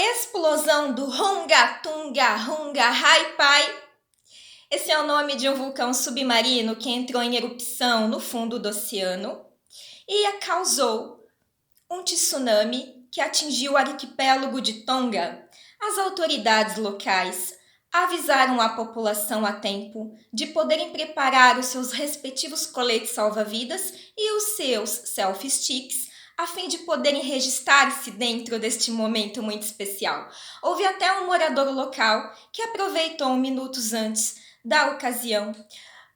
explosão do Hunga Tunga Hunga Haipai. Esse é o nome de um vulcão submarino que entrou em erupção no fundo do oceano e causou um tsunami que atingiu o arquipélago de Tonga. As autoridades locais avisaram a população a tempo de poderem preparar os seus respectivos coletes salva-vidas e os seus selfie sticks a fim de poderem registrar-se dentro deste momento muito especial. Houve até um morador local que aproveitou minutos antes da ocasião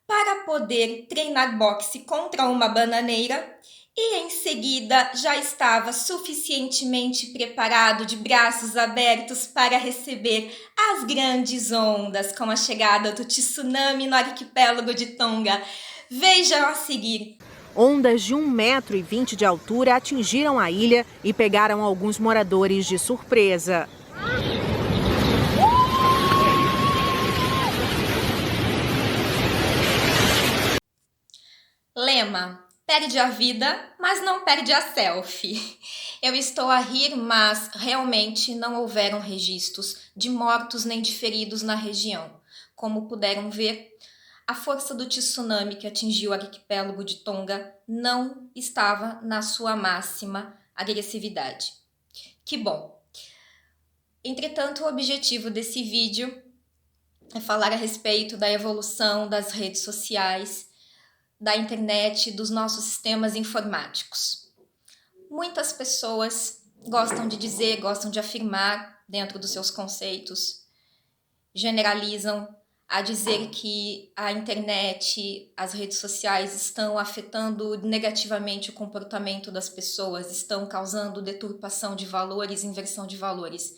para poder treinar boxe contra uma bananeira e em seguida já estava suficientemente preparado de braços abertos para receber as grandes ondas com a chegada do tsunami no arquipélago de Tonga. Vejam a seguir. Ondas de 1,20 m de altura atingiram a ilha e pegaram alguns moradores de surpresa. Lema: perde a vida, mas não perde a selfie. Eu estou a rir, mas realmente não houveram registros de mortos nem de feridos na região. Como puderam ver, a força do tsunami que atingiu o arquipélago de Tonga não estava na sua máxima agressividade. Que bom! Entretanto, o objetivo desse vídeo é falar a respeito da evolução das redes sociais, da internet, dos nossos sistemas informáticos. Muitas pessoas gostam de dizer, gostam de afirmar dentro dos seus conceitos, generalizam a dizer que a internet, as redes sociais estão afetando negativamente o comportamento das pessoas, estão causando deturpação de valores, inversão de valores.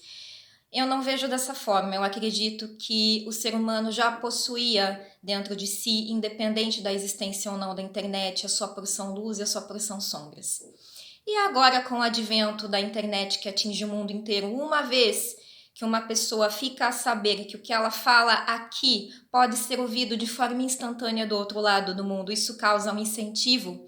Eu não vejo dessa forma. Eu acredito que o ser humano já possuía dentro de si, independente da existência ou não da internet, a sua porção luz e a sua porção sombras. E agora, com o advento da internet que atinge o mundo inteiro, uma vez que uma pessoa fica a saber que o que ela fala aqui pode ser ouvido de forma instantânea do outro lado do mundo, isso causa um incentivo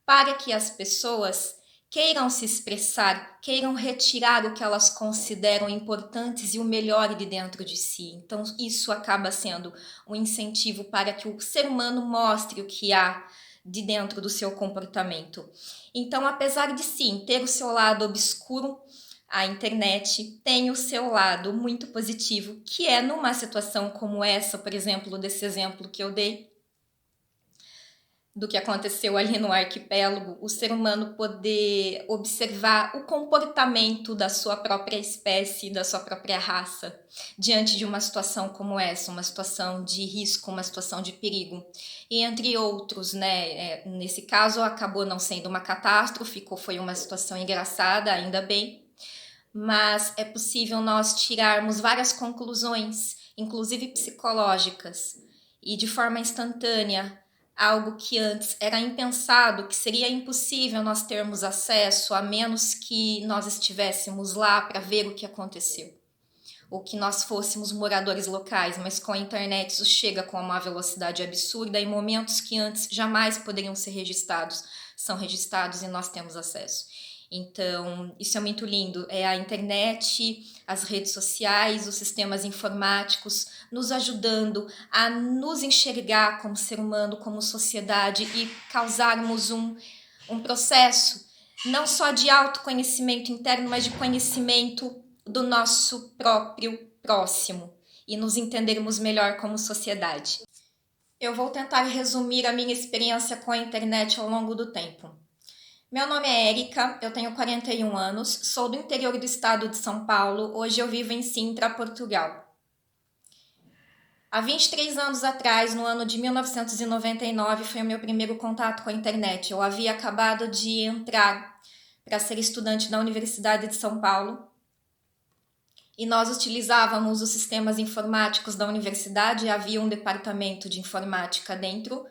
para que as pessoas queiram se expressar, queiram retirar o que elas consideram importantes e o melhor de dentro de si. Então, isso acaba sendo um incentivo para que o ser humano mostre o que há de dentro do seu comportamento. Então, apesar de sim ter o seu lado obscuro, a internet tem o seu lado muito positivo, que é numa situação como essa, por exemplo, desse exemplo que eu dei, do que aconteceu ali no arquipélago, o ser humano poder observar o comportamento da sua própria espécie, da sua própria raça, diante de uma situação como essa, uma situação de risco, uma situação de perigo. E entre outros, né, nesse caso acabou não sendo uma catástrofe, foi uma situação engraçada, ainda bem, mas é possível nós tirarmos várias conclusões, inclusive psicológicas, e de forma instantânea, algo que antes era impensado, que seria impossível nós termos acesso, a menos que nós estivéssemos lá para ver o que aconteceu, ou que nós fôssemos moradores locais, mas com a internet isso chega com uma velocidade absurda em momentos que antes jamais poderiam ser registrados, são registrados e nós temos acesso. Então, isso é muito lindo. É a internet, as redes sociais, os sistemas informáticos nos ajudando a nos enxergar como ser humano, como sociedade e causarmos um processo não só de autoconhecimento interno, mas de conhecimento do nosso próprio próximo e nos entendermos melhor como sociedade. Eu vou tentar resumir a minha experiência com a internet ao longo do tempo. Meu nome é Érica, eu tenho 41 anos, sou do interior do estado de São Paulo, hoje eu vivo em Sintra, Portugal. Há 23 anos atrás, no ano de 1999, foi o meu primeiro contato com a internet. Eu havia acabado de entrar para ser estudante na Universidade de São Paulo e nós utilizávamos os sistemas informáticos da universidade, havia um departamento de informática dentro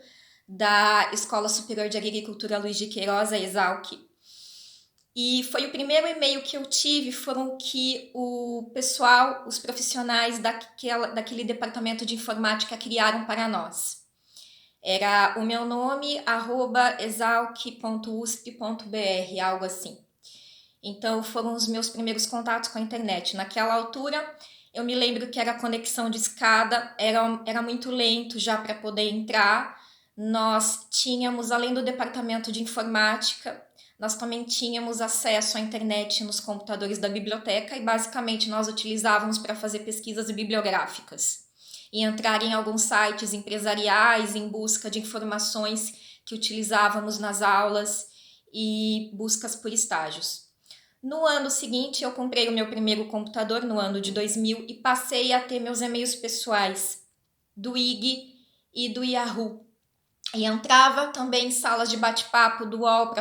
da Escola Superior de Agricultura Luiz de Queiroz, a ESALQ. E foi o primeiro e-mail que eu tive, foram que o pessoal, os profissionais daquele departamento de informática criaram para nós. Era o meu nome, @exalq.usp.br, algo assim. Então foram os meus primeiros contatos com a internet. Naquela altura, eu me lembro que era conexão de escada, era muito lento já para poder entrar. Nós tínhamos, além do departamento de informática, nós também tínhamos acesso à internet nos computadores da biblioteca e basicamente nós utilizávamos para fazer pesquisas bibliográficas e entrar em alguns sites empresariais em busca de informações que utilizávamos nas aulas e buscas por estágios. No ano seguinte, eu comprei o meu primeiro computador, no ano de 2000, e passei a ter meus e-mails pessoais do IG e do Yahoo. E entrava também em salas de bate-papo do UOL,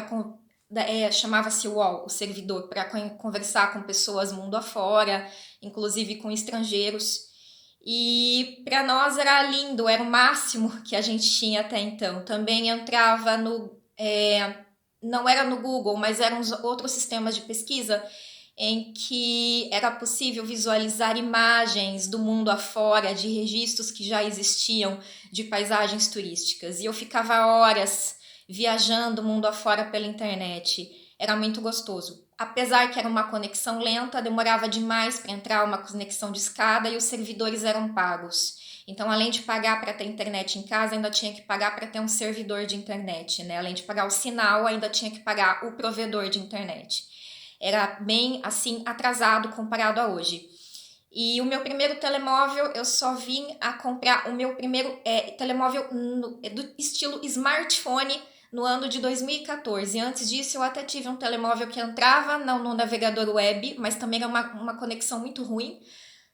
chamava-se UOL, o servidor, para conversar com pessoas mundo afora, inclusive com estrangeiros. E para nós era lindo, era o máximo que a gente tinha até então. Também entrava não era no Google, mas eram outros sistemas de pesquisa em que era possível visualizar imagens do mundo afora, de registros que já existiam de paisagens turísticas. E eu ficava horas viajando o mundo afora pela internet. Era muito gostoso. Apesar que era uma conexão lenta, demorava demais para entrar uma conexão de escada e os servidores eram pagos. Então, além de pagar para ter internet em casa, ainda tinha que pagar para ter um servidor de internet, né? Além de pagar o sinal, ainda tinha que pagar o provedor de internet. Era bem, assim, atrasado comparado a hoje. E o meu primeiro telemóvel, eu só vim a comprar o meu primeiro telemóvel do estilo smartphone no ano de 2014. Antes disso, eu até tive um telemóvel que entrava no navegador web, mas também era uma conexão muito ruim,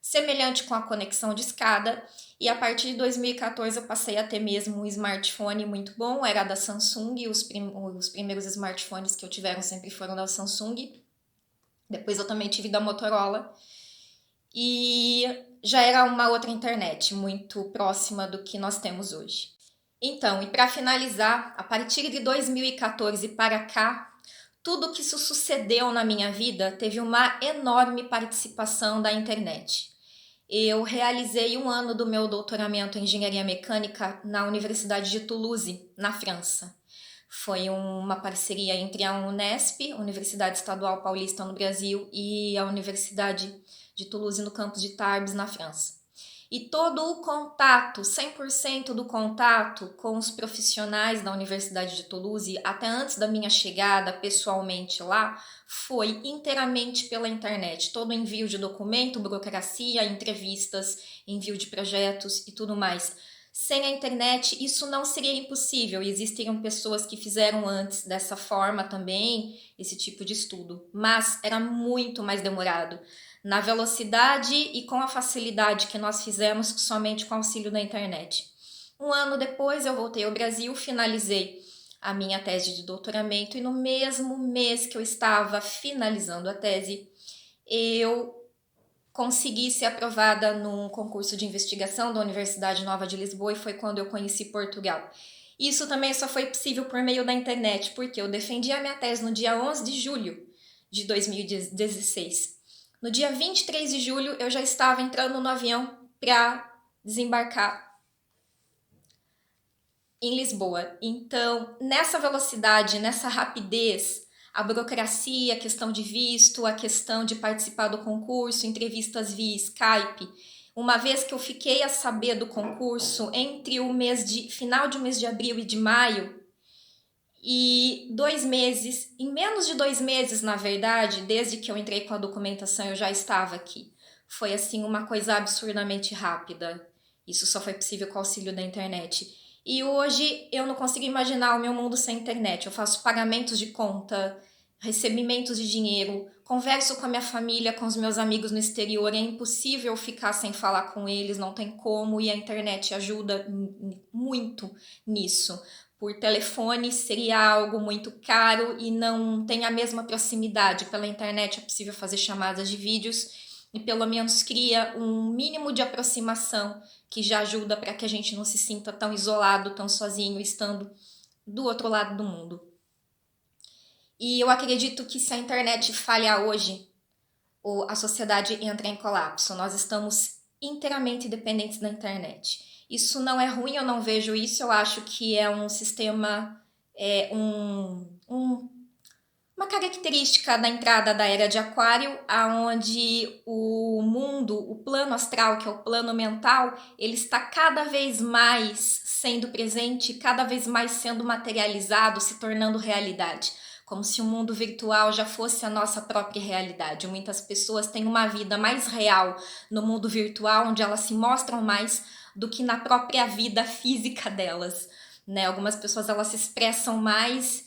semelhante com a conexão de escada. E a partir de 2014 eu passei a ter mesmo um smartphone muito bom, era da Samsung, os primeiros smartphones que eu tiveram sempre foram da Samsung. Depois eu também tive da Motorola. E já era uma outra internet, muito próxima do que nós temos hoje. Então, e para finalizar, a partir de 2014 para cá, tudo que isso sucedeu na minha vida teve uma enorme participação da internet. Eu realizei um ano do meu doutoramento em engenharia mecânica na Universidade de Toulouse, na França. Foi uma parceria entre a Unesp, Universidade Estadual Paulista no Brasil, e a Universidade de Toulouse no campus de Tarbes, na França. E todo o contato, 100% do contato com os profissionais da Universidade de Toulouse, até antes da minha chegada pessoalmente lá, foi inteiramente pela internet. Todo envio de documento, burocracia, entrevistas, envio de projetos e tudo mais. Sem a internet, isso não seria impossível. E existiam pessoas que fizeram antes dessa forma também, esse tipo de estudo. Mas era muito mais demorado. Na velocidade e com a facilidade que nós fizemos somente com o auxílio da internet. Um ano depois eu voltei ao Brasil, finalizei a minha tese de doutoramento e no mesmo mês que eu estava finalizando a tese, eu consegui ser aprovada num concurso de investigação da Universidade Nova de Lisboa e foi quando eu conheci Portugal. Isso também só foi possível por meio da internet, porque eu defendi a minha tese no dia 11 de julho de 2016. No dia 23 de julho, eu já estava entrando no avião para desembarcar em Lisboa. Então, nessa velocidade, nessa rapidez, a burocracia, a questão de visto, a questão de participar do concurso, entrevistas via Skype. Uma vez que eu fiquei a saber do concurso entre o final de mês de abril e de maio, e 2 meses, em menos de 2 meses, na verdade, desde que eu entrei com a documentação, eu já estava aqui. Foi, assim, uma coisa absurdamente rápida. Isso só foi possível com o auxílio da internet. E hoje eu não consigo imaginar o meu mundo sem internet. Eu faço pagamentos de conta, recebimentos de dinheiro, converso com a minha família, com os meus amigos no exterior. É impossível ficar sem falar com eles, não tem como, e a internet ajuda muito nisso. Por telefone seria algo muito caro e não tem a mesma proximidade. Pela internet é possível fazer chamadas de vídeos e pelo menos cria um mínimo de aproximação que já ajuda para que a gente não se sinta tão isolado, tão sozinho, estando do outro lado do mundo. E eu acredito que se a internet falhar hoje, a sociedade entra em colapso. Nós estamos inteiramente dependentes da internet. Isso não é ruim, eu não vejo isso, eu acho que é um sistema, Uma característica da entrada da era de Aquário, aonde o mundo, o plano astral, que é o plano mental, ele está cada vez mais sendo presente, cada vez mais sendo materializado, se tornando realidade. Como se o mundo virtual já fosse a nossa própria realidade. Muitas pessoas têm uma vida mais real no mundo virtual, onde elas se mostram mais do que na própria vida física delas, né? Algumas pessoas elas se expressam mais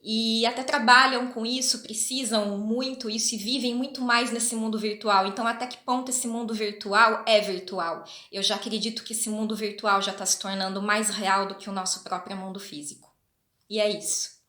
e até trabalham com isso, precisam muito isso e vivem muito mais nesse mundo virtual. Então, até que ponto esse mundo virtual é virtual? Eu já acredito que esse mundo virtual já está se tornando mais real do que o nosso próprio mundo físico. E é isso.